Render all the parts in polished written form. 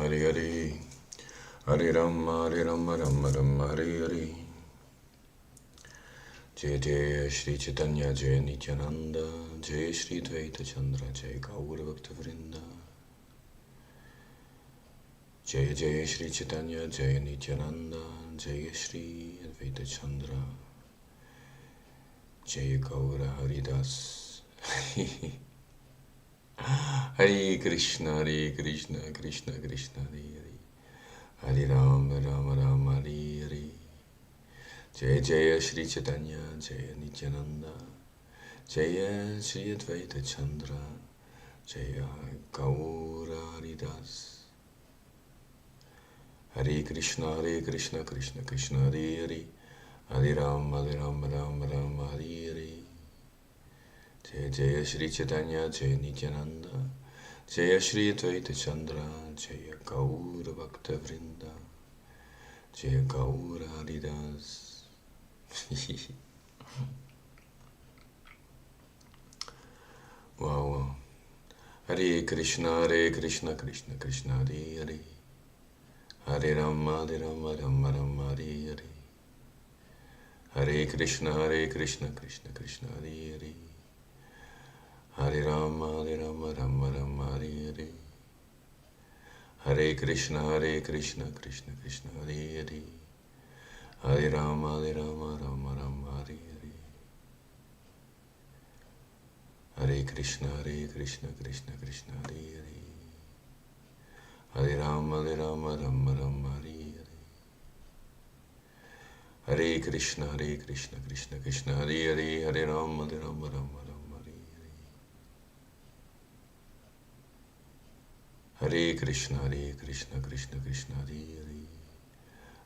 Hare Hare, Hare Rama, Hare Rama, Rama Rama, Hare Hare. Jai Jai Shri Chaitanya, Jai Nityananda, Jai Shri Dvaita Chandra, Jai Gaura Bhakta Vrinda. Jai Jai Shri Chaitanya, Jai Nityananda, Jai Shri Advaita Chandra, Jai Gaura Haridas. Hare Krishna, Hare Krishna, Krishna Krishna, Hare Hare. Hare Rama, Rama Rama, Hare Hare. Jai Jai Shri Chaitanya, Jai Nityananda, Jai Shri Advaita Chandra, Jai Gaura Haridas. Hare Krishna, Krishna Krishna, Hare Hare. Hare Rama, Rama Rama, Hare Hare. Jai Jai Shri Chaitanya, Jai Nityananda, Jai Shri Advaita Chandra, Jai Gaura Bhakta Vrinda, Jai Gaura Haridas. Wow. Hare Krishna, Krishna Krishna, Hare Hare. Hare Rama, Rama Rama, Hare Hare. Hare Krishna, Krishna Krishna, Hare Hare. Hare Rama, Rama Rama, Hare Hare. Hare Krishna, Krishna Krishna, Hare Hare. Hare Rama, Rama Rama, Hare Hare. Hare Krishna, Krishna Krishna, Hare Hare. Hare Rama, Rama Rama, Hare Hare. Hare Krishna, Krishna Hare Hare.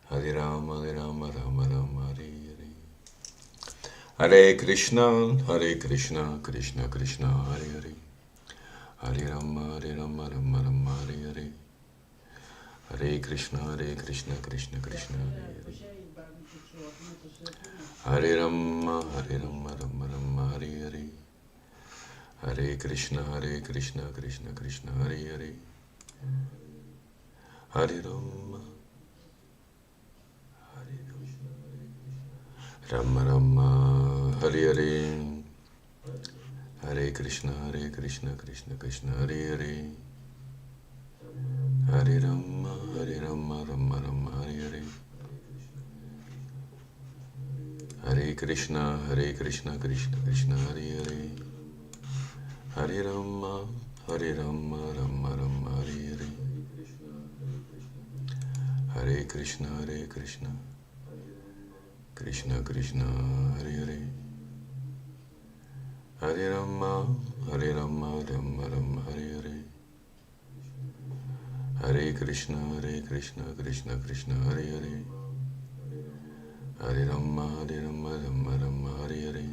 Hare Rama, Rama Rama, Hare Hare. Hare Krishna, Krishna Krishna, Hare Hare. Hare Rama, Rama Rama, Hare Hare. Hare Krishna, Krishna Krishna, Hare Hare. Hare Rama, Rama, Hare Hare. Hare Krishna, Krishna Krishna, Hare Hare. Hare Rama, Rama, Hare Hare. Hare Krishna, Krishna Krishna, Hare Hare. Hare Rama, Rama, Hare Hare. Hare Krishna, Krishna Krishna, Hare Hare. Hare Rama, Rama, Hare Hare. Hare Krishna, Krishna Krishna, Hare Hare. Hare Rama, Rama, Hare Hare. Hare Krishna, Krishna Krishna, Hare Hare. Hare Rama, Rama, Hare Hare.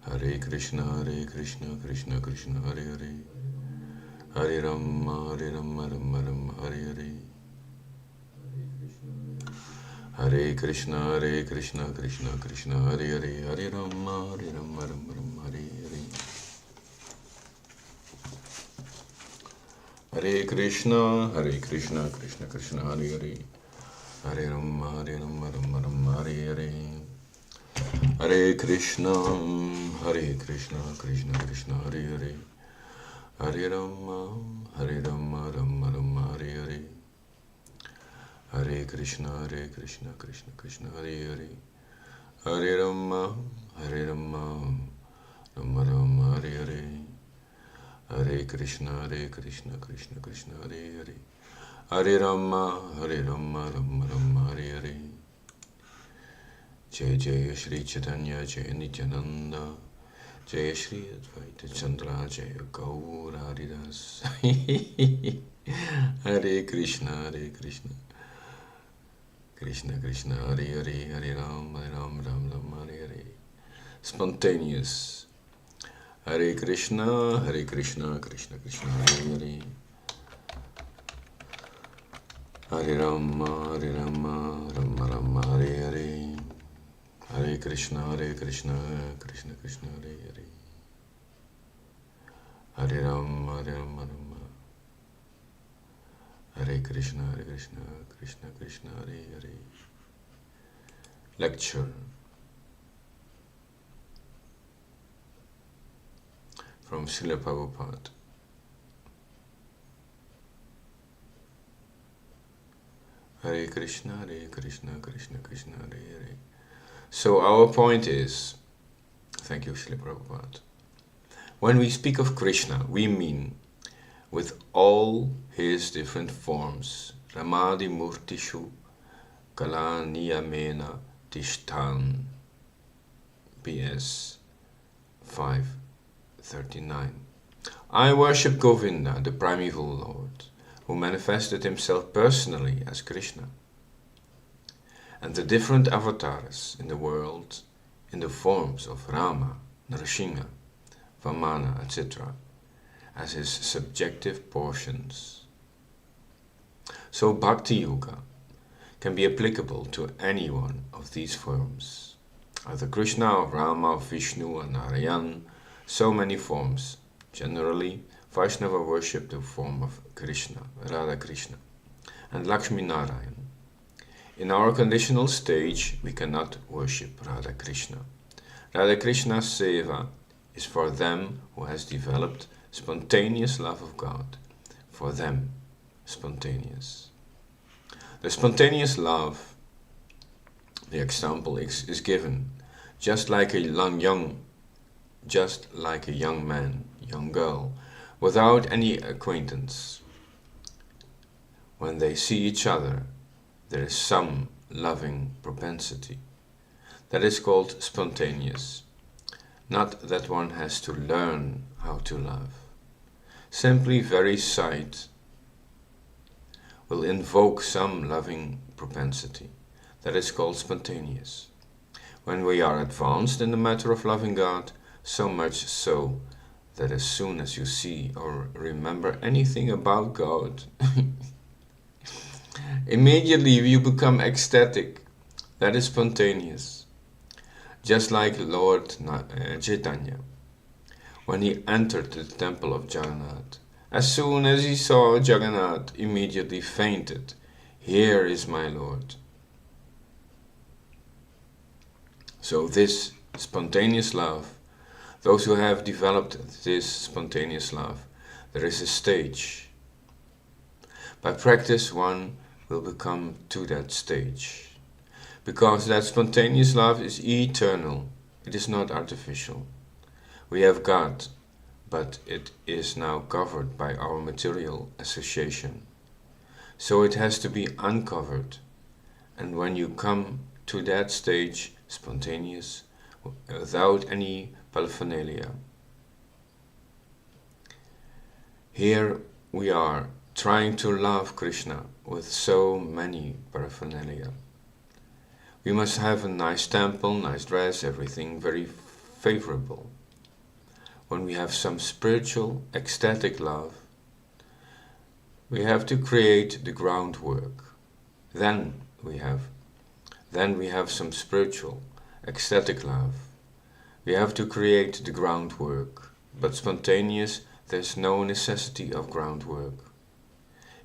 Hare Krishna, Krishna Krishna, Hare Hare. Hare Rama, Rama, Hare Hare. Hare Krishna, Krishna Krishna, Hare Hare. Hare Rama, Rama, Hare Hare. Hare Krishna, Krishna, Hare Hare. Hare Rama, Rama, Hare Hare. Hare Krishna, Krishna Krishna, Hare Hare. Hare Rama, Rama, Hare Hare. Hare Krishna, Krishna Krishna, Hare Hare. Hare Rama, Rama, Hare Hare. Hare Krishna, Krishna, Hare Hare. Hare Rama, Rama, Hare Hare. Hare Krishna, Krishna, Hare Hare. Hare Rama, Rama, Hare Hare. Jai Jai Shri Chaitanya, Jai Nityananda, Jai Shri Advaita Chandra, Jai Gaura Haridas. Hare Krishna, Krishna Krishna, Hare Hare. Hare Rama, Rama, Hare Hare. Spontaneous. Hare Krishna, Krishna Krishna, Hare Hare. Hare Rama, Rama, Hare Hare. Hare Krishna, Krishna Krishna, Hare Hare. Hare Rama, Rama. Krishna, Krishna Krishna, Hare Hare. Lecture from Srila Prabhupada. Hare Krishna, Krishna Krishna, Hare Hare. So our point is, thank you Srila Prabhupada, when we speak of Krishna, we mean with all his different forms, Ramadi Murtishu Kala Niyamena Tishtan, PS 539. I worship Govinda, the primeval Lord, who manifested himself personally as Krishna, and the different avatars in the world in the forms of Rama, Nrsimha, Vamana, etc., as his subjective portions. So Bhakti Yoga can be applicable to any one of these forms, either Krishna or Rama or Vishnu or Narayan, so many forms. Generally, Vaishnava worship the form of Krishna, Radha Krishna, and Lakshmi Narayan. In our conditional stage, we cannot worship Radha Krishna. Radha Krishna's seva is for them who has developed spontaneous love of God. For them, spontaneous. The spontaneous love, the example is given, just like a young man, young girl, without any acquaintance. When they see each other, there is some loving propensity. That is called spontaneous. Not that one has to learn how to love. Simply very sight will invoke some loving propensity. That is called spontaneous. When we are advanced in the matter of loving God, so much so that as soon as you see or remember anything about God, immediately you become ecstatic. That is spontaneous. Just like Lord Chaitanya, when he entered the temple of Jagannath, as soon as he saw Jagannath, immediately fainted. Here is my Lord. So this spontaneous love, those who have developed this spontaneous love, there is a stage. By practice, one will become to that stage. Because that spontaneous love is eternal, it is not artificial. We have God, but it is now covered by our material association. So it has to be uncovered. And when you come to that stage, spontaneous, without any paraphernalia, here we are trying to love Krishna with so many paraphernalia. We must have a nice temple, nice dress, everything very favorable. When we have some spiritual, ecstatic love, we have to create the groundwork. Then we have some spiritual, ecstatic love. We have to create the groundwork. But spontaneous, there's no necessity of groundwork.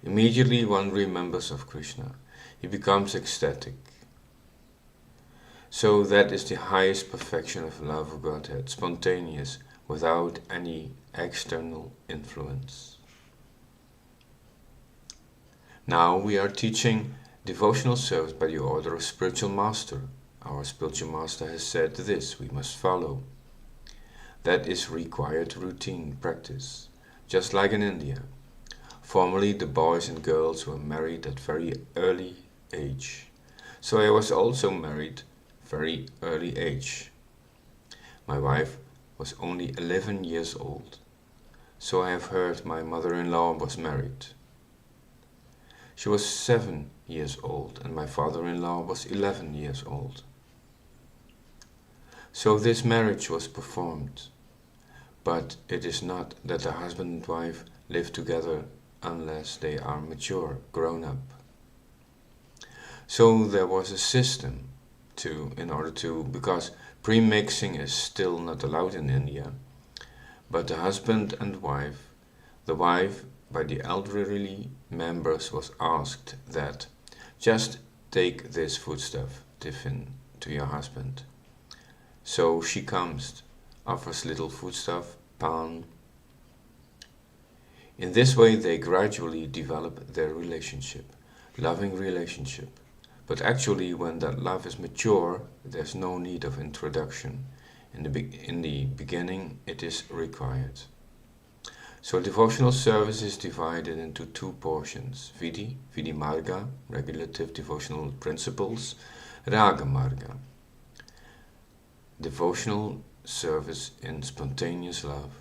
Immediately one remembers of Krishna. He becomes ecstatic. So that is the highest perfection of love of Godhead, spontaneous, without any external influence. Now we are teaching devotional service by the order of spiritual master. Our spiritual master has said this, we must follow. That is required routine practice, just like in India. Formerly the boys and girls were married at very early age. So I was also married very early age. My wife was only 11 years old, so I have heard my mother-in-law was married. She was 7 years old and my father-in-law was 11 years old. So this marriage was performed, but it is not that the husband and wife live together unless they are mature, grown up. So there was a system because pre-mixing is still not allowed in India, but the husband and wife, the wife by the elderly members was asked that just take this foodstuff, tiffin, to your husband. So she comes, offers little foodstuff, pan. In this way they gradually develop their relationship, loving relationship. But actually when that love is mature, there's no need of introduction. In the beginning it is required. So devotional service is divided into two portions: Vidhi Marga, regulative devotional principles, Raga Marga, devotional service in spontaneous love.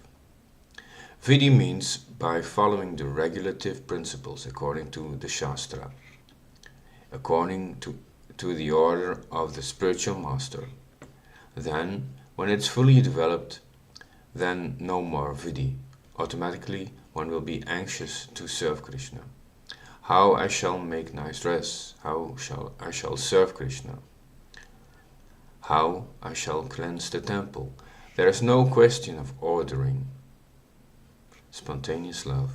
Vidhi means by following the regulative principles according to the Shastra, according to the order of the spiritual master. Then, when it's fully developed, then no more Vidhi. Automatically one will be anxious to serve Krishna. How I shall make nice dress, how I shall serve Krishna, how I shall cleanse the temple. There is no question of ordering. Spontaneous love.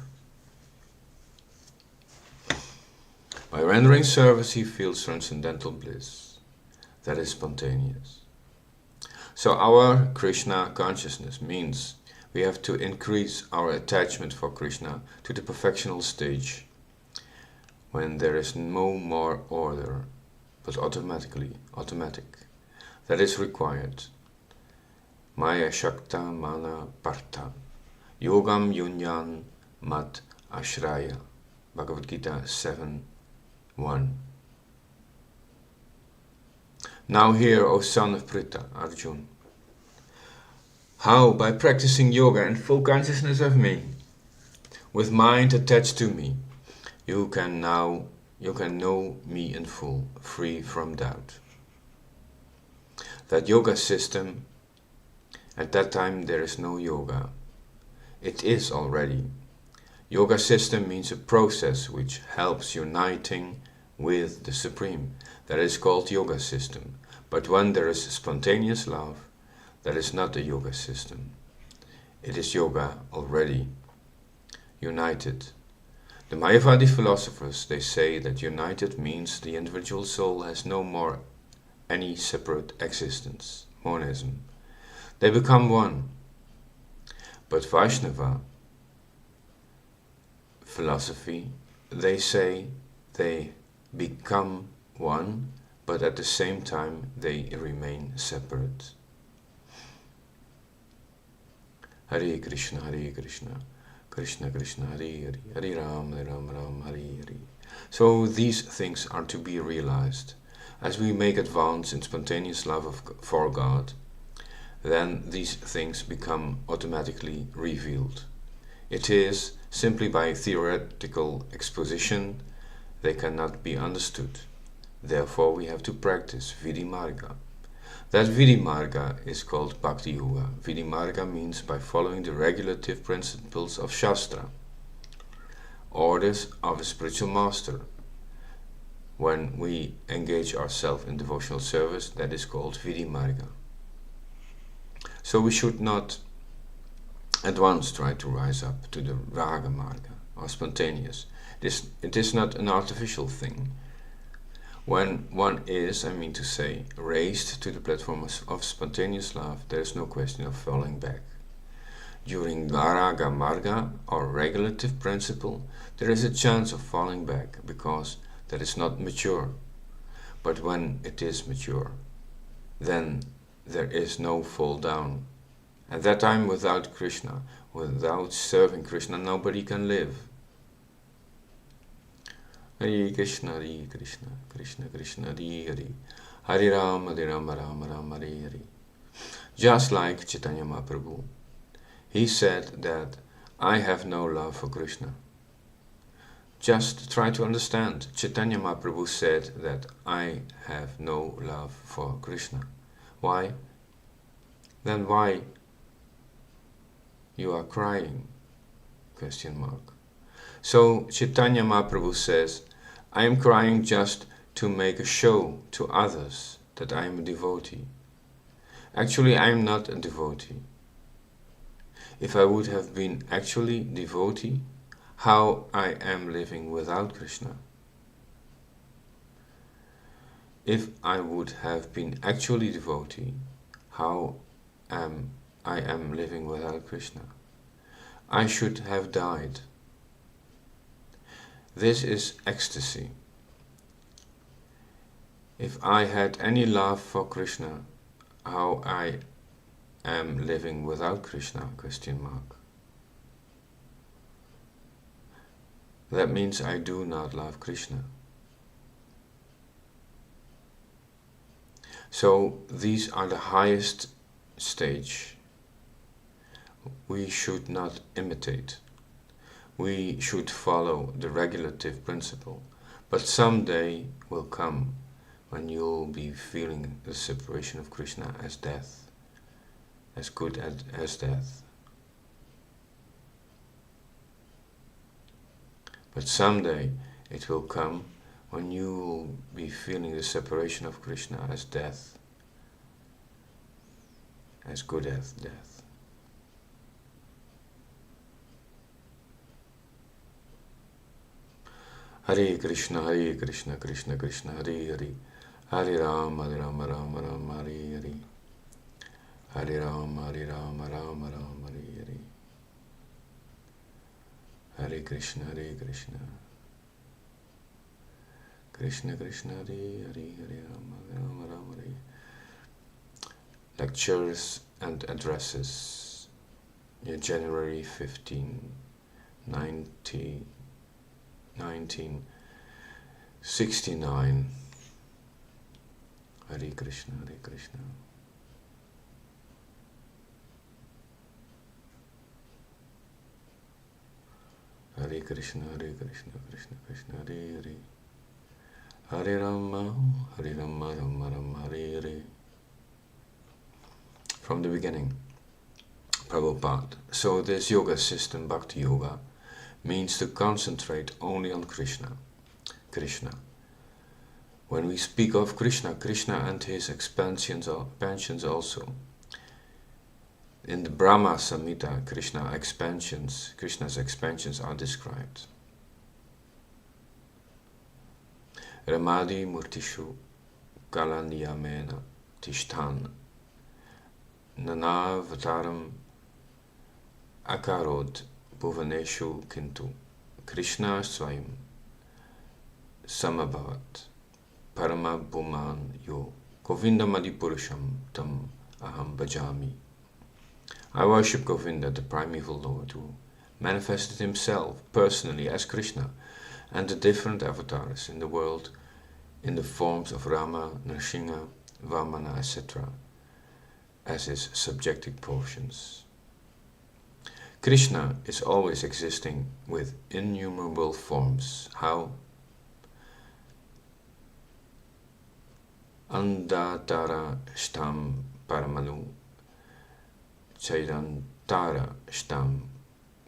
By rendering service he feels transcendental bliss. That is spontaneous. So our Krishna consciousness means we have to increase our attachment for Krishna to the perfectional stage, when there is no more order, but automatic. That is required. Maya Shakta Mana Partha Yogam Yunyan Mat Ashraya. Bhagavad Gita 7:1. Now hear, O son of Pritha, Arjun, how by practicing yoga in full consciousness of me, with mind attached to me, you can know me in full, free from doubt. That yoga system, at that time there is no yoga. It is already. Yoga system means a process which helps uniting with the Supreme. That is called yoga system. But when there is spontaneous love, that is not a yoga system. It is yoga already. United. The Mayavadi philosophers, they say that united means the individual soul has no more any separate existence. Monism. They become one. But Vaishnava philosophy, they say they become one, but at the same time they remain separate. Hare Krishna, Krishna Krishna, Hare Hare, Hare Ram, Ram, Hare Hare. So these things are to be realized. As we make advance in spontaneous love for God, then these things become automatically revealed. It is simply by theoretical exposition, they cannot be understood. Therefore we have to practice Vidhi Marga. That Vidhi Marga is called Bhakti Yoga. Vidhi Marga means by following the regulative principles of Shastra, orders of a spiritual master. When we engage ourselves in devotional service, that is called Vidhi Marga. So we should not at once try to rise up to the Raga Marga or spontaneous. It is not an artificial thing. When one is, raised to the platform of spontaneous love, there is no question of falling back. During Raga Marga or regulative principle, there is a chance of falling back because that is not mature. But when it is mature, then there is no fall down. At that time, without Krishna, without serving Krishna, nobody can live. Hare Krishna, Krishna Krishna, Hare Hare, Hare Ram, Ram, Hare Hare. Just like Chaitanya Mahaprabhu, he said that I have no love for Krishna. Just try to understand. Chaitanya Mahaprabhu said that I have no love for Krishna. Why? Then why you are crying? ? So Chaitanya Mahaprabhu says, I am crying just to make a show to others that I am a devotee. Actually, I am not a devotee. If I would have been actually devotee, how I am living without Krishna. If I would have been actually devotee, how I am living without Krishna. I should have died. This is ecstasy. If I had any love for Krishna, how I am living without Krishna? ? That means I do not love Krishna. So these are the highest stage. We should not imitate. We should follow the regulative principle. But someday will come when you'll be feeling the separation of Krishna as death, as good as death. But someday it will come when you will be feeling the separation of Krishna as death, as good as death. Hare Krishna, Krishna Krishna, Hare Hare, Hare Rama, Rama Rama, Hare Hare, Hare Rama, Rama Rama, Hare Hare, Hare Krishna, Krishna Krishna, Hare Hare, Hare Rama, Rama Hare. Lectures and addresses, January 15, 1969. Hare Krishna, Hare Krishna. Hare Krishna, Krishna Krishna, Hare Hare. Hare Rama, Rama Rama, Hare Hare. From the beginning, Prabhupada. So this yoga system, Bhakti Yoga, means to concentrate only on Krishna. When we speak of Krishna, Krishna and his expansions also. In the Brahma Samhita, Krishna's expansions are described. Ramadi Murtishu Kalaniyamena Tishtan Nanavataram Akarod Bhuvaneshu Kintu Krishna Swayam Samabhavat Parama Bhuman Yo Govinda Madipurusham Tam Aham Bhajami. I worship Govinda, the primeval Lord, who manifested himself personally as Krishna and the different avatars in the world in the forms of Rama, Nrsimha, Vamana, etc. as his subjective portions. Krishna is always existing with innumerable forms. How? Andatara Shtam Paramanu Chaitantara Shtam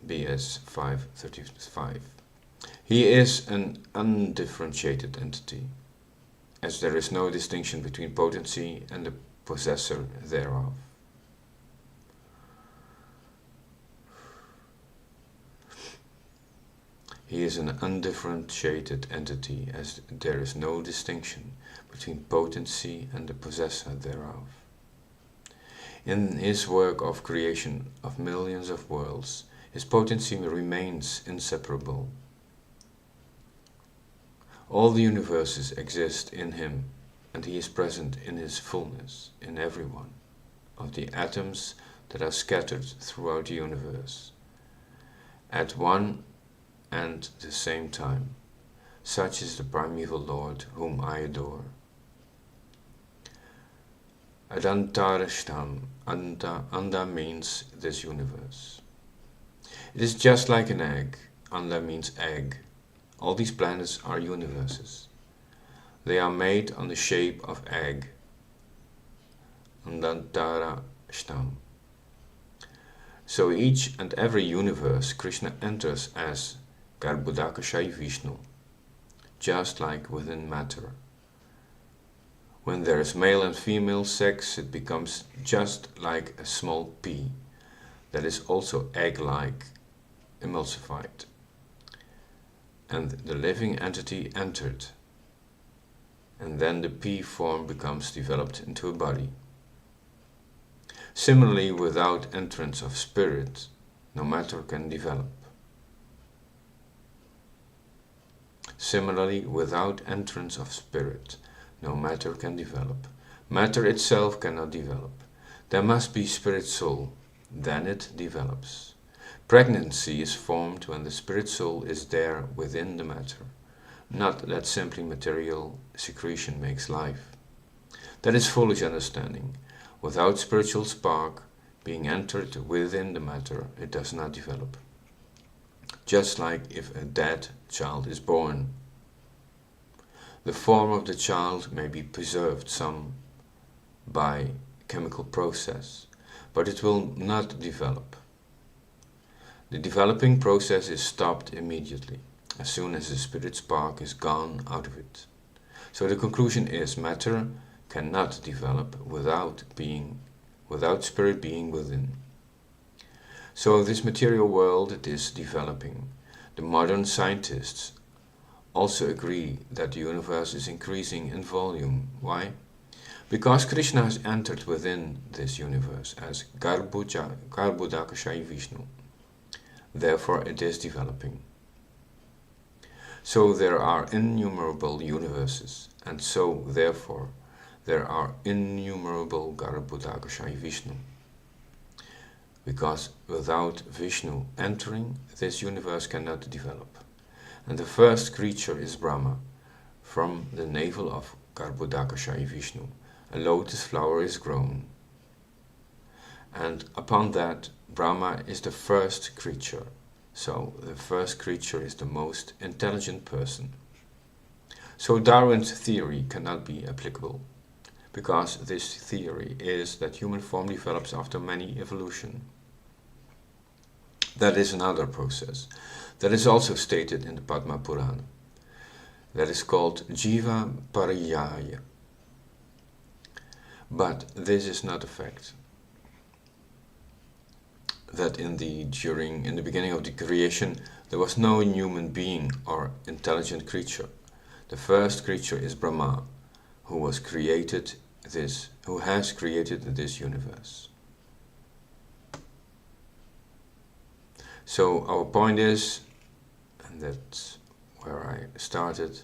BS 535. He is an undifferentiated entity, as there is no distinction between potency and the possessor thereof. He is an undifferentiated entity, as there is no distinction between potency and the possessor thereof. In his work of creation of millions of worlds, his potency remains inseparable. All the universes exist in him, and he is present in his fullness in every one of the atoms that are scattered throughout the universe, at one and the same time. Such is the primeval Lord whom I adore. Adantarashtam, Anda means this universe. It is just like an egg. Anda means egg. All these planets are universes. They are made on the shape of egg. Adantarashtam. So each and every universe Krishna enters as Garbhodakashayi Vishnu, just like within matter. When there is male and female sex, it becomes just like a small pea that is also egg-like, emulsified. and the living entity entered, and then the P form becomes developed into a body. Similarly, without entrance of spirit, no matter can develop. Similarly, without entrance of spirit, no matter can develop. Matter itself cannot develop. There must be spirit soul, then it develops. Pregnancy is formed when the spirit soul is there within the matter, not that simply material secretion makes life. That is foolish understanding. Without spiritual spark being entered within the matter, it does not develop. Just like if a dead child is born. The form of the child may be preserved some by chemical process, but it will not develop. The developing process is stopped immediately, as soon as the spirit spark is gone out of it. So the conclusion is matter cannot develop without spirit being within. So this material world it is developing. The modern scientists also agree that the universe is increasing in volume. Why? Because Krishna has entered within this universe as Garbhodakashayi Vishnu. Therefore it is developing. So there are innumerable universes, and so therefore there are innumerable Garbhodakashayi Vishnu. Because without Vishnu entering, this universe cannot develop. And the first creature is Brahma. From the navel of Garbhodakashayi Vishnu, a lotus flower is grown. And upon that, Brahma is the first creature. So the first creature is the most intelligent person. So Darwin's theory cannot be applicable, because this theory is that human form develops after many evolution. That is another process. That is also stated in the Padma Purana. That is called Jiva Pariyaya. But this is not a fact. That in the beginning of the creation, there was no human being or intelligent creature. The first creature is Brahma, who has created this universe. So our point is, and that's where I started.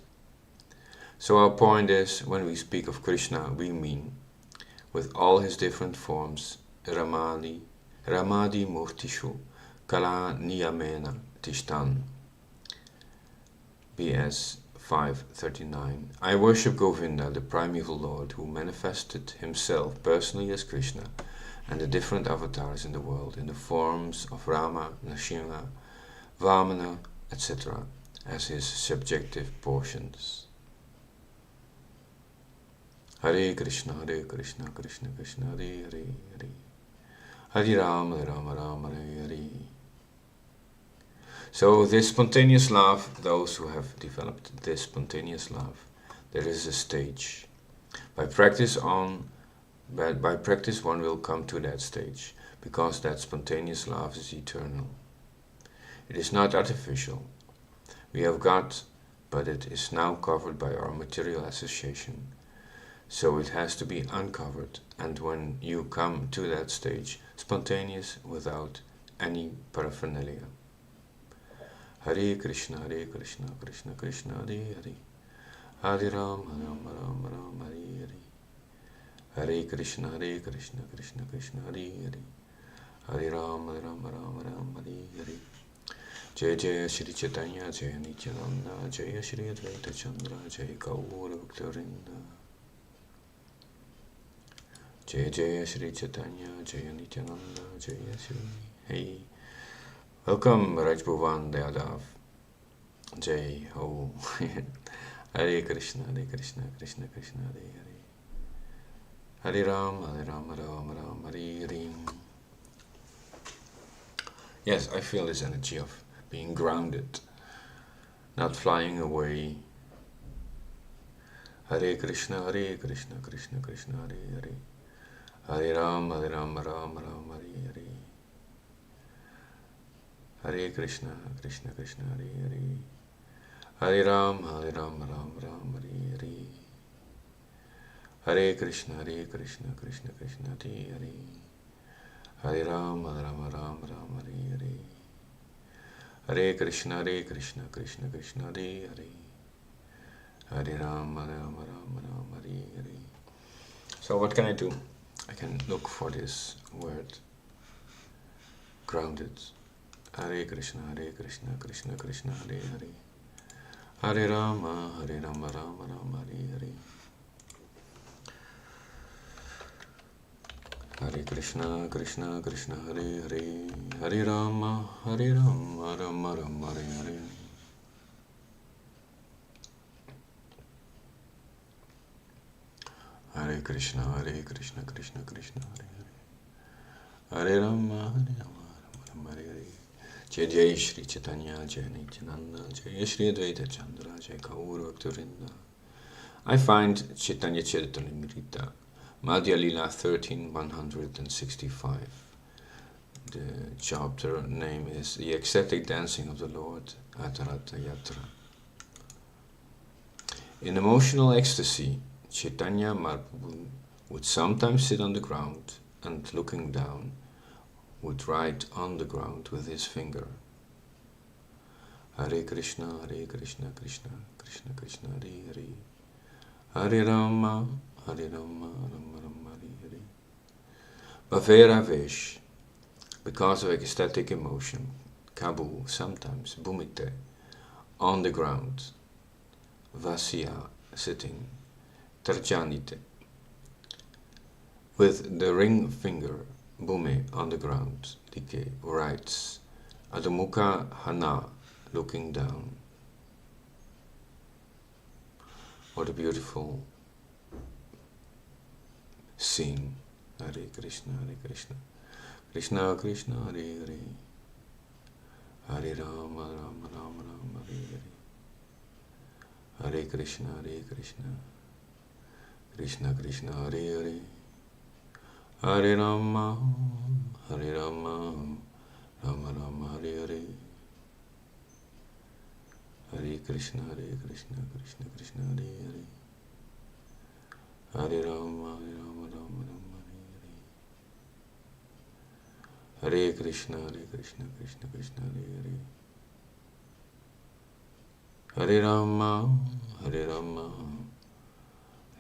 So our point is, when we speak of Krishna, we mean, with all his different forms, Ramadi Murtishu, Kala Niyamena Tishtan. BS 539. I worship Govinda, the primeval Lord, who manifested himself personally as Krishna and the different avatars in the world in the forms of Rama, Nrsimha, Vamana, etc. as his subjective portions. Hare Krishna, Krishna Krishna, Hare Hare, Hare Rama, Rama, Hare Hare. So this spontaneous love, those who have developed this spontaneous love, there is a stage. By practice one will come to that stage, because that spontaneous love is eternal. It is not artificial. We have got, but it is now covered by our material association. So it has to be uncovered, and when you come to that stage, spontaneous without any paraphernalia. Hare Krishna, Krishna Krishna, Hare Hare, Hare Rama, Rama, Hare Hare, Hare Krishna, Krishna Krishna, Hare Hare, Hare Rama, Rama, Hare Hare. Jai Jai Shri Chaitanya, Jai Nityananda, Jai Shri Advaita Chandra, Jai Gaura Bhaktarinda. Jai Jai Shri Chaitanya, Jai Nityananda, Jai Shri. Hey, welcome Raj Bhuvan Yadav. Jai Ho. Hare Krishna, Krishna Krishna, Hare Hare, Hare Rama, Rama, Hare Hare. Yes, I feel this energy of being grounded, not flying away. Hare Krishna, Krishna Krishna, Hare Hare, Hare Rama, Rama, Hare Hare, Hare Krishna, Krishna Hare Hare, Hare Ram, Ram Ram, Hare Hare. Hare Krishna, Krishna Krishna, Hare Hare. Hare Ram, Ram Hare Hare. Hare Krishna, Krishna Krishna, Hare Hare. Hare Ram, Ram Hare Hare. So what can I do? I can look for this word, grounded. Hare Krishna, Krishna Krishna, Hare Hare. Hare Rama, Ram Hare Hare. Hare Krishna, Krishna Krishna, Hare Hare. Hare Rama, Ram Hare Hare. Hare Krishna, Krishna Krishna, Hare Hare. Hare Rama, Ram Hare Hare. Jai Jai Shri Chaitanya, Jai Nityananda, Jai Shri Advaita Chandra, Jai Gaur Bhaktivinoda. I find Chaitanya Charitamrita, Madhya Lila 13:165. The chapter name is The Ecstatic Dancing of the Lord at Ratha Yatra. In emotional ecstasy, Chaitanya Mahaprabhu would sometimes sit on the ground and, looking down, would write on the ground with his finger. Hare Krishna, Krishna Krishna, Krishna Hare Hare. Hare Rama, Ram Hare Hare. Bhavera Vesh, because of ecstatic emotion, Kabu, sometimes Bhumite, on the ground, Vasya, sitting, Tarjanite, with the ring finger, Bhume, on the ground, Dike, writes, Adamukha Hana, looking down. What a beautiful scene. Hare Krishna, Krishna Krishna, Hare Hare. Hare Rama, Ram Hare Hare. Hare Krishna, Krishna Krishna, Hare Hare. Hare Rama, Ram Hare Hare. Hare Krishna, Krishna Krishna, Hare Hare. Hare Rama, Ram Hare Hare. Hare Krishna, Krishna Krishna, Hare Hare. Hare Rama,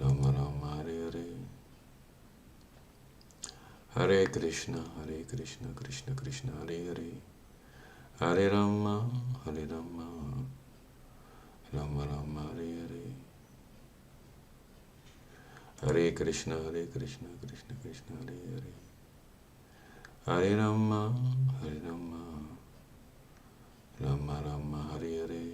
Ram Hare Hare. Hare Krishna, Krishna Krishna, Hare Hare. Hare Rama, Ram Hare Hare. Hare Krishna, Krishna Krishna, Hare Hare. Hare Rama, Ram Hare Hare.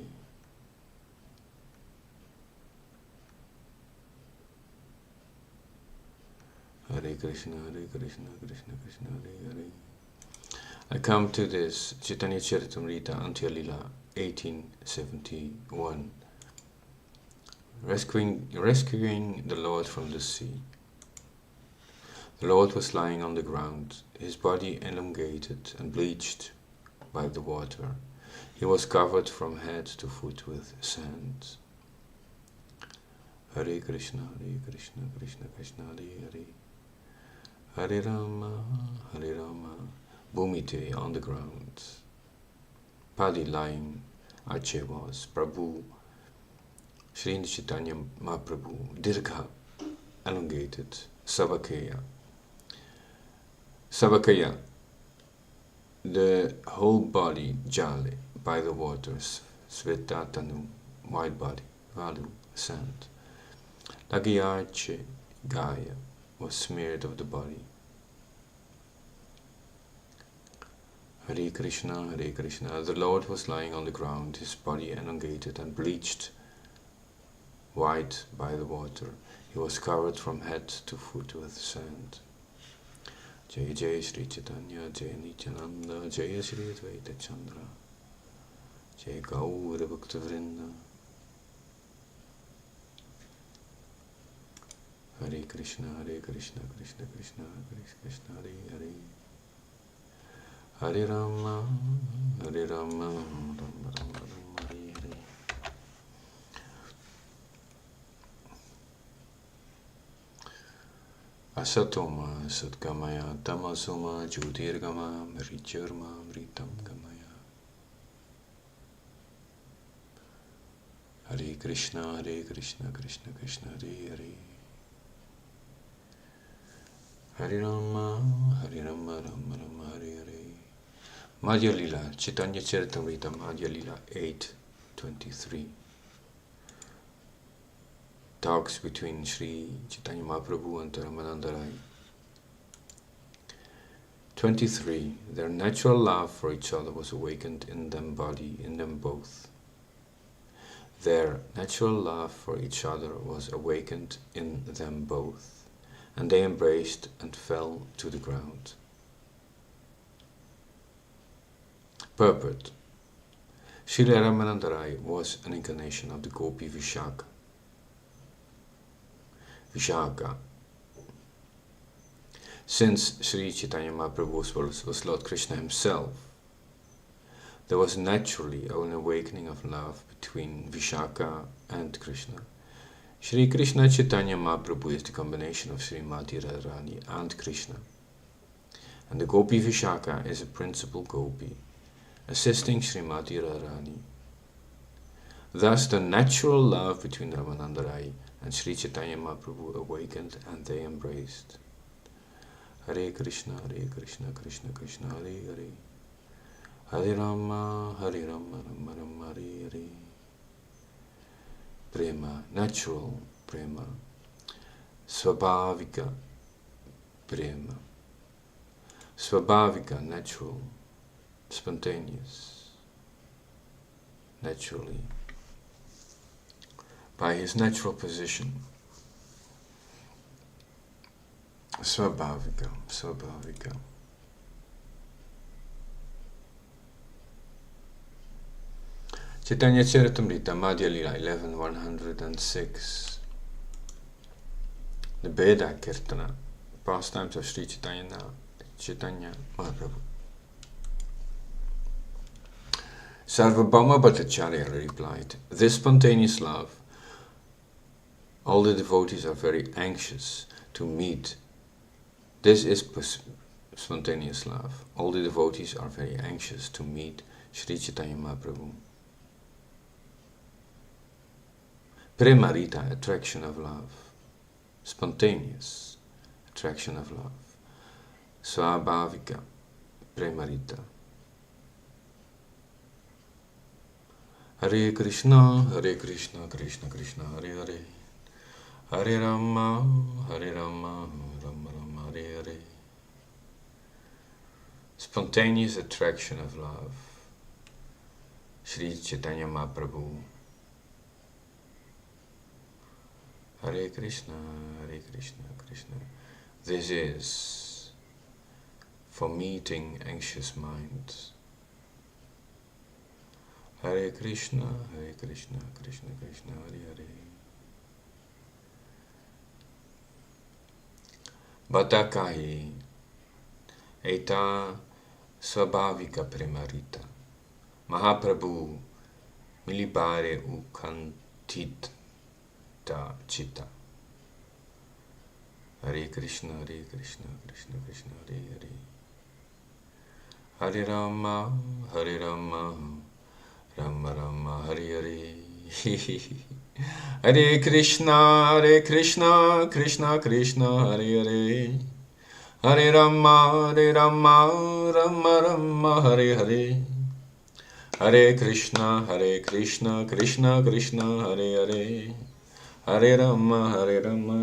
Hare Krishna, Krishna Krishna, Hare Hare. I come to this Chaitanya Charitamrita Antya Lila 1871. Rescuing the Lord from the sea. The Lord was lying on the ground, his body elongated and bleached by the water. He was covered from head to foot with sand. Hare Krishna, Krishna Krishna, Hare Hare. Hare Rama, Bhumite, on the ground. Padi lying, Arche was, Prabhu, Sri Chaitanya Mahaprabhu, Dirgha, elongated, Sabakaya. Sabakaya, the whole body, Jale, by the waters, Sveta Tanu, white body, Valu, sand. Lagiarche, Gaya, was smeared of the body. Hare Krishna, the Lord was lying on the ground, his body elongated and bleached white by the water. He was covered from head to foot with sand. Jai Jai Shri Chaitanya, Jai Nityananda, Jai Shri Advaita Chandra, Jai Gaur Bhaktivinoda. Hare Krishna, Krishna Krishna, Hare Hare. Hare Rama, Ram Hare Hare. Asatoma Satgamaya Tamasoma Jyotirgama Mrityurma Mritam Gamaya. Hare Krishna Krishna Krishna Hare Hare. Hare Rama Rama Rama Hare Hare. Madhya Lila Chaitanya Charitamrita Madhya Lila 8:23. Talks between Sri Chaitanya Mahaprabhu and Ramananda Rai. 23. Their natural love for each other was awakened in them both. Their natural love for each other was awakened in them both, and they embraced and fell to the ground. Purport. Sri Ramananda Rai was an incarnation of the Gopi Vishaka. Since Sri Chaitanya Mahaprabhu was Lord Krishna himself, there was naturally an awakening of love between Vishaka and Krishna. Sri Krishna Chaitanya Mahaprabhu is the combination of Srimati Radharani and Krishna, and the Gopi Vishaka is a principal Gopi, assisting Srimati Radharani. Thus the natural love between Ramananda Rai and Sri Chaitanya Mahaprabhu awakened and they embraced. Hare Krishna Krishna Krishna Hare Hare. Hare Rama Rama Rama Hare Hare. Prema, natural prema. Swabhavika prema. Swabhavika, natural, spontaneous, naturally. By his natural position. Swabhavika. Chaitanya Charitamrita Madhya Lila 11:106. The Veda Kirtana, pastimes of Sri Chaitanya Mahaprabhu. Sarvabhauma Bhattacharya replied, this spontaneous love, all the devotees are very anxious to meet. This is spontaneous love. All the devotees are very anxious to meet Sri Chaitanya Mahaprabhu. Premarita, attraction of love. Spontaneous, attraction of love. Swabhavika, premarita. Hare Krishna Krishna Krishna Hare Hare. Hare Rama Rama Rama Hare Hare. Spontaneous attraction of love. Sri Chaitanya Mahaprabhu. Hare Krishna Krishna. This is for meeting anxious minds. Hare Krishna Krishna Krishna Hare Hare. Batakahi Eta Swabhavika Premarita Mahaprabhu Milibare Ukantita Chitta. Hare Krishna Krishna Krishna Hare Hare. Hare Rama Rama Rama Hare Hare. Hare Krishna Krishna Krishna Hare Hare. Hare Rama Rama Rama Hare Hare. Hare Krishna Krishna Krishna Hare Hare. Hare Rama Rama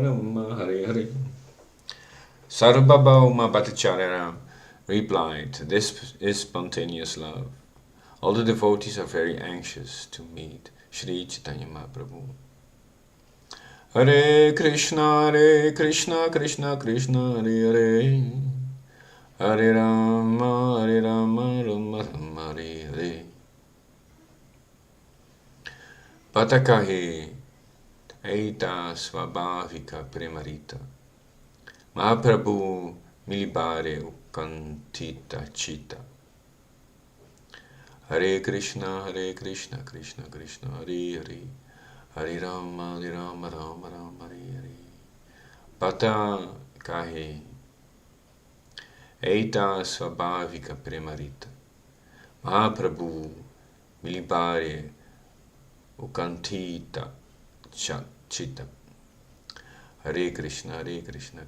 Rama Hare Hare. Sarvabhauma Bhattacharya replied, this is spontaneous love. All the devotees are very anxious to meet Sri Chaitanya Mahaprabhu. Hare Krishna Krishna Krishna Hare Hare. Hare Rama Rama Rama Hare Hare. Patakahi Eita Swabhavika Premarita Mahaprabhu Milibare Ukantita Chitta. Hare Krishna Krishna Hare Hare. Hare Rama Rama Rama Hare Hare. Pata kahi Eita Svabhavika Premarita Mahaprabhu Milibare Ukantita Chita. Hare Krishna, Krishna.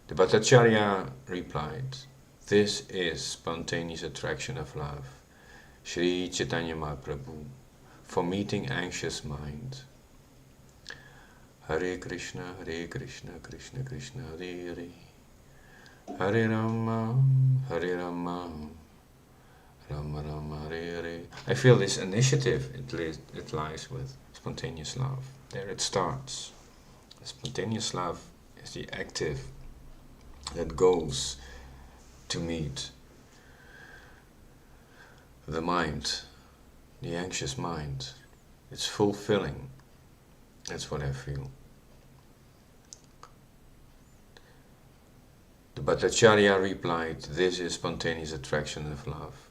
The Bhattacharya replied, "This is spontaneous attraction of love, Sri Chaitanya Mahaprabhu, for meeting anxious mind." Hare Krishna, Krishna Krishna, Hare Hare. Hare Rama, Rama Rama, Hare Hare. I feel this initiative, it lies with spontaneous love. There it starts. Spontaneous love is the active that goes to meet the mind, the anxious mind. It's fulfilling. That's what I feel. The Bhattacharya replied, "This is spontaneous attraction of love,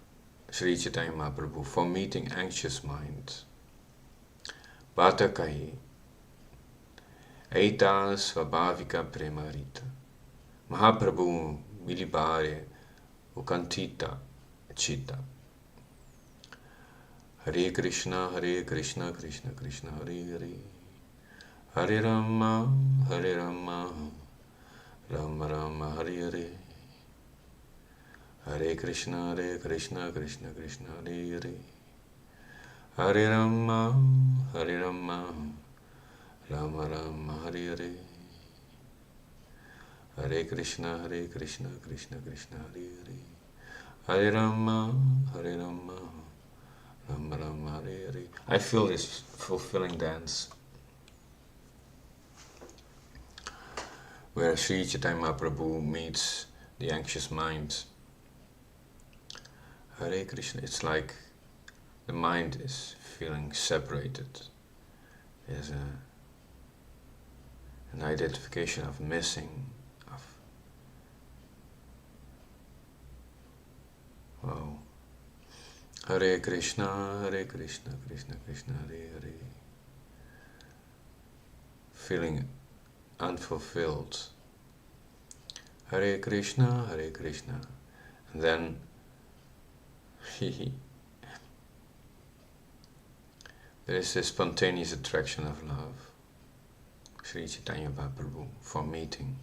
Sri Chaitanya Mahaprabhu, for meeting anxious minds." Bhatta kahi Eita Svabhavika Premarita Mahaprabhu Milibare Ukantita Chita. Hare Krishna, Krishna Krishna, Hare Hare. Hare Rama, Rama Rama, Hare Hare. Hare Krishna, Krishna Krishna, Hare Hare. Hare Rama, Rama Rama, Hare Hare. Hare Krishna, Krishna Krishna, Hare Hare. Hare Rama, Rama Rama, Hare Hare. I feel this fulfilling dance where Sri Chaitanya Mahaprabhu meets the anxious mind. Hare Krishna, it's like the mind is feeling separated. There's an identification of missing, wow. Hare Krishna, Krishna Krishna, Hare Hare. Feeling unfulfilled. Hare Krishna, and then there is this spontaneous attraction of love, Sri Chaitanya Mahaprabhu, for meeting.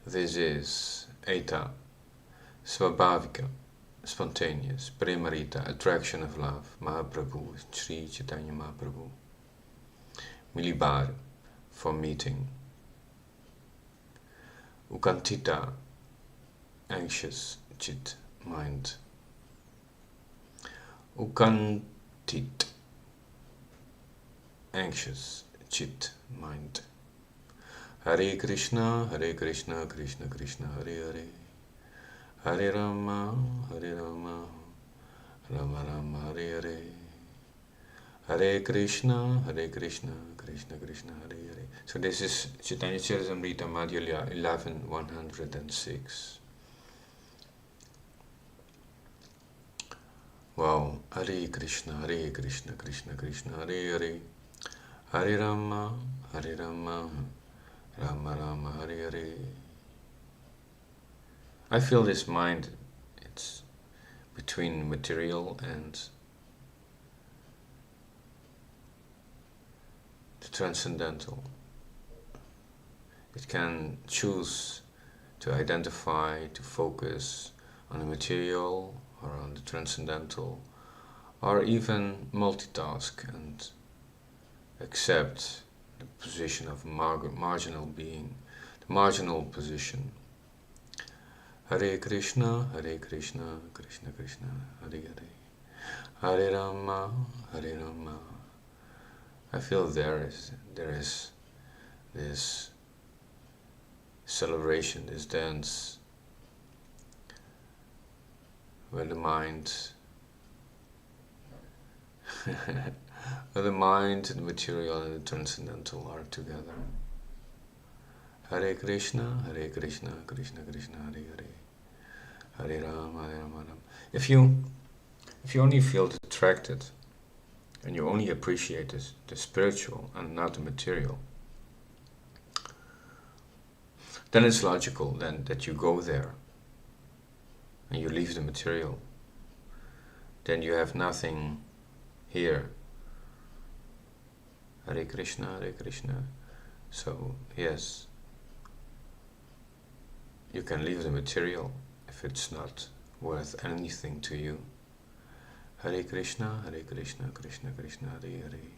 This is Eta, Svabhavika, spontaneous, Premarita, attraction of love, Mahaprabhu, Sri Chaitanya Mahaprabhu. Milibar, for meeting. Ukantita, anxious, chit, mind. Ukantit, anxious, chit, mind. Hare Krishna, Krishna Krishna, Hare Hare. Hare Rama, Rama Rama, Hare Hare. Hare Krishna, Krishna Krishna, Hare Hare. So this is Chaitanya Charitamrita Madhya 11:106. Wow. Hare Krishna, Krishna Krishna, Hare Hare. Hare Rama, Rama Rama, Hare Hare. I feel this mind, it's between material and the transcendental. It can choose to identify, to focus on the material or on the transcendental, or even multitask and accept the position of marginal being, the marginal position. Hare Krishna, Krishna Krishna, Hare Hare. Hare Rama, Rama. I feel there is this celebration, this dance, where the mind, where the mind, the material, and the transcendental are together. Hare Krishna, Krishna Krishna, Hare Hare. Hare Rama, Rama. If you only feel attracted and you only appreciate the spiritual and not the material, then it's logical then that you go there and you leave the material. Then you have nothing here. Hare Krishna, Hare Krishna. So yes, you can leave the material if it's not worth anything to you. Hare Krishna, Krishna Krishna, Hare Hare.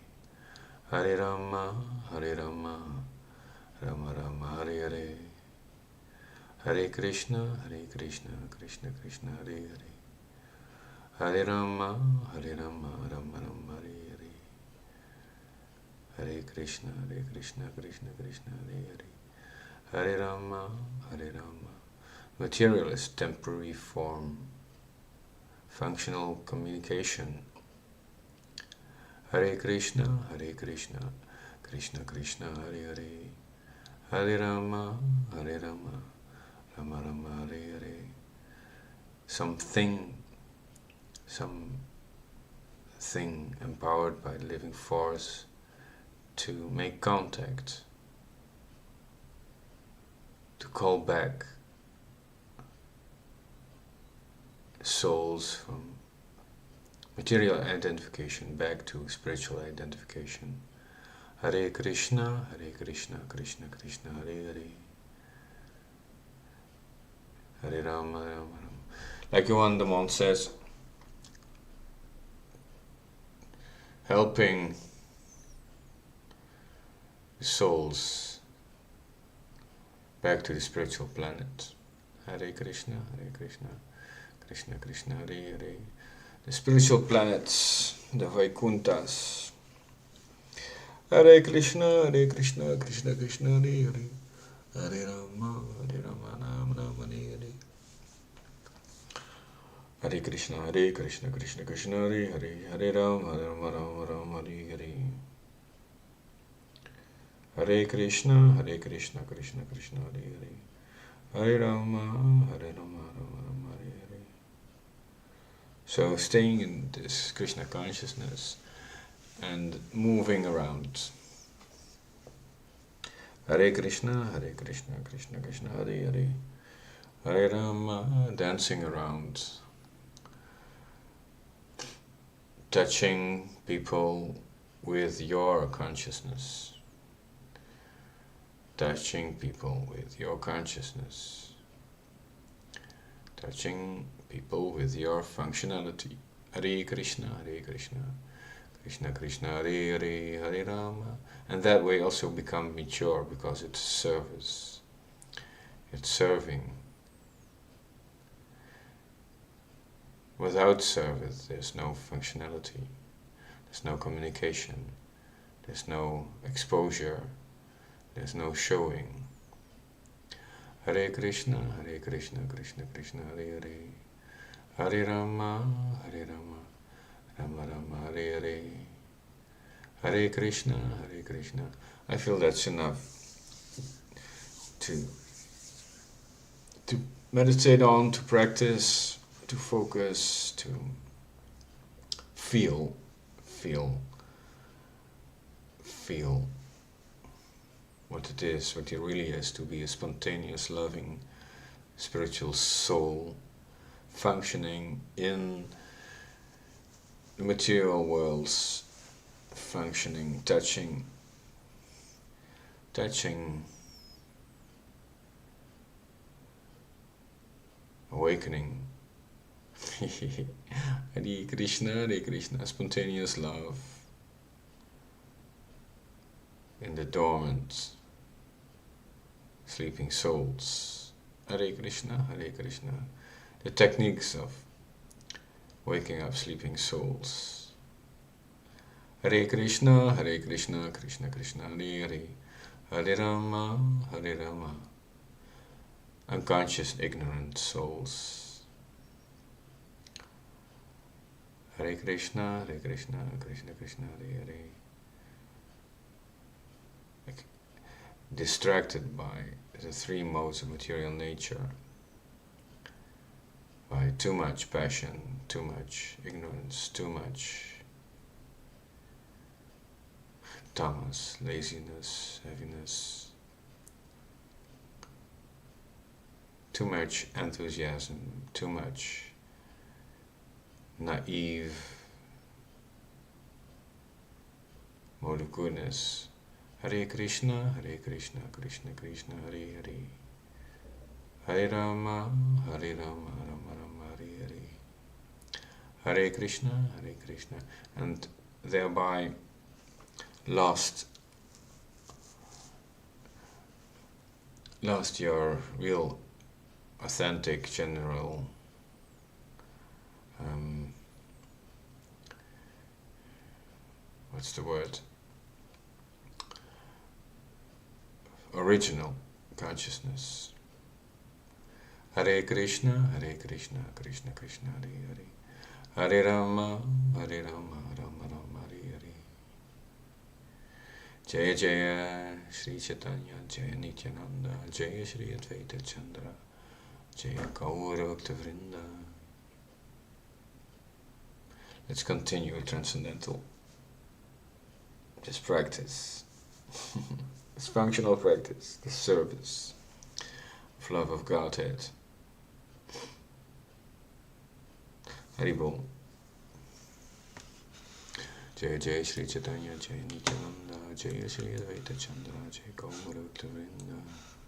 Hare Rama, Rama Rama, Hare Hare. Hare Krishna, Krishna Krishna, Hare Hare. Hare Rama, Rama Rama, Hare Hare. Hare Krishna, Krishna Krishna, Hare Hare. Hare Rama, Rama. Material is temporary form, functional communication. Hare Krishna, Krishna Krishna, Hare Hare. Hare Rama, Rama Rama, Hare Hare. Something empowered by the living force to make contact, to call back souls from material identification back to spiritual identification. Hare Krishna, Krishna Krishna, Hare Hare. Hare Rama, Rama Rama. Like Johan de Mont says, helping souls back to the spiritual planet. Hare Krishna, Krishna Krishna, Hare Hare. The spiritual planets, the Vaikunthas. Hare Krishna, Krishna Krishna, Hare Hare. Hare Rama, Rama Rama, Hare Hare. Hare Krishna, Krishna Krishna, Hare Hare. Hare Rama, Rama, Hare Hare. Hare Krishna, Krishna Krishna, Hare Hare. Hare Rama, Rama Rama, Hare Hare. So staying in this Krishna consciousness and moving around. Hare Krishna, Krishna Krishna, Hare Hare. Hare Rama, dancing around, touching people with your consciousness. Touching people with your consciousness. Touching people with your functionality. Hare Krishna, Krishna Krishna, Hare Hare, Hare Rama. And that way also become mature because it's service. It's serving. Without service, there's no functionality. There's no communication. There's no exposure. There's no showing. Hare Krishna, Krishna Krishna, Hare Hare. Hare Rama, Rama Rama, Hare Hare. Hare Krishna, Krishna. I feel that's enough to meditate on, to practice, to focus, to feel what it is, what it really is to be a spontaneous, loving, spiritual soul functioning in the material worlds, functioning, touching, awakening. Hare Krishna, spontaneous love in the dormant, sleeping souls. Hare Krishna, the techniques of waking up sleeping souls. Hare Krishna, Krishna Krishna, Hare Hare. Hare Rama, unconscious, ignorant souls. Hare Krishna, Krishna Krishna, Hare Hare. Distracted by the three modes of material nature, by too much passion, too much ignorance, too much tamas, laziness, heaviness, too much enthusiasm, too much naive mode of goodness. Hare Krishna, Krishna Krishna, Hare Hare. Hare Rama, Rama Rama, Hare Hare. Hare Krishna, and thereby lost your real, authentic, general what's the word? Original consciousness. Hare Krishna, Krishna Krishna, Hare Hare. Hare Rama, Rama Rama, Hare Hare. Jaya Jaya Shri Chaitanya, Jaya Nityananda, Jaya Shri Advaita Chandra, Jaya Gaura Bhakta Vrinda. Let's continue transcendental. This practice, this functional practice, the service of love of Godhead. Haribol. Jaya Jaya Shri Chaitanya, Jaya Nityananda, Jaya Shri Advaita Chandra, Jaya Gaura Bhakta Vrinda.